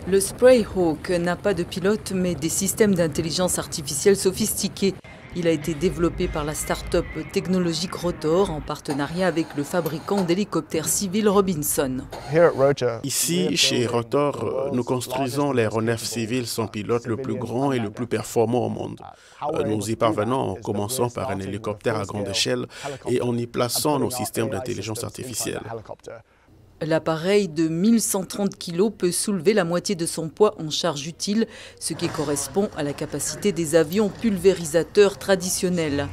Le Sprayhawk n'a pas de pilote mais des systèmes d'intelligence artificielle sophistiqués. Il a été développé par la start-up technologique Rotor en partenariat avec le fabricant d'hélicoptères civils Robinson. Ici, chez Rotor, nous construisons l'aéronef civil sans pilote le plus grand et le plus performant au monde. Nous y parvenons en commençant par un hélicoptère à grande échelle et en y plaçant nos systèmes d'intelligence artificielle. L'appareil de 1130 kg peut soulever la moitié de son poids en charge utile, ce qui correspond à la capacité des avions pulvérisateurs traditionnels.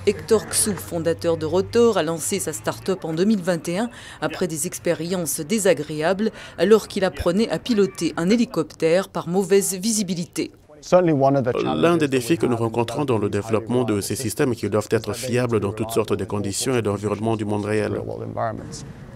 Hector Xu, fondateur de Rotor, a lancé sa start-up en 2021 après des expériences désagréables alors qu'il apprenait à piloter un hélicoptère par mauvaise visibilité. L'un des défis que nous rencontrons dans le développement de ces systèmes est qu'ils doivent être fiables dans toutes sortes de conditions et d'environnement du monde réel.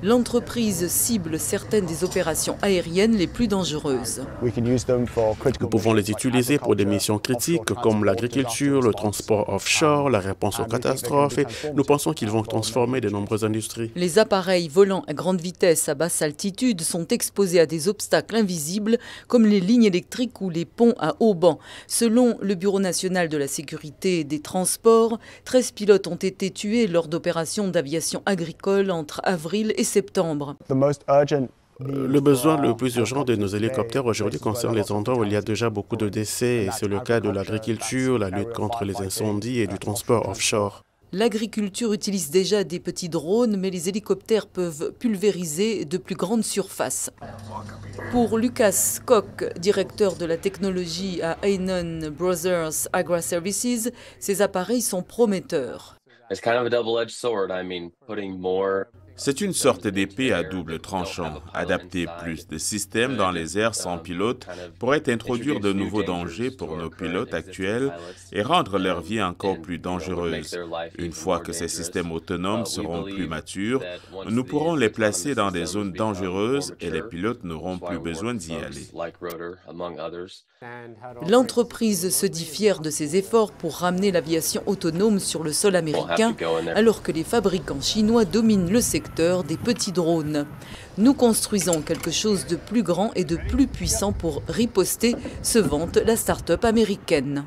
L'entreprise cible certaines des opérations aériennes les plus dangereuses. Nous pouvons les utiliser pour des missions critiques comme l'agriculture, le transport offshore, la réponse aux catastrophes et nous pensons qu'ils vont transformer de nombreuses industries. Les appareils volant à grande vitesse à basse altitude sont exposés à des obstacles invisibles comme les lignes électriques ou les ponts à haubans. Selon le Bureau national de la sécurité des transports, 13 pilotes ont été tués lors d'opérations d'aviation agricole entre avril et septembre. Le besoin le plus urgent de nos hélicoptères aujourd'hui concerne les endroits où il y a déjà beaucoup de décès et c'est le cas de l'agriculture, la lutte contre les incendies et du transport offshore. L'agriculture utilise déjà des petits drones, mais les hélicoptères peuvent pulvériser de plus grandes surfaces. Pour Lucas Koch, directeur de la technologie à Hainan Brothers Agri-Services, ces appareils sont prometteurs. C'est une sorte d'épée à double tranchant. Adapter plus de systèmes dans les airs sans pilote pourrait introduire de nouveaux dangers pour nos pilotes actuels et rendre leur vie encore plus dangereuse. Une fois que ces systèmes autonomes seront plus matures, nous pourrons les placer dans des zones dangereuses et les pilotes n'auront plus besoin d'y aller. L'entreprise se dit fière de ses efforts pour ramener l'aviation autonome sur le sol américain, alors que les fabricants chinois dominent le secteur des petits drones. Nous construisons quelque chose de plus grand et de plus puissant pour riposter, se vante la start-up américaine.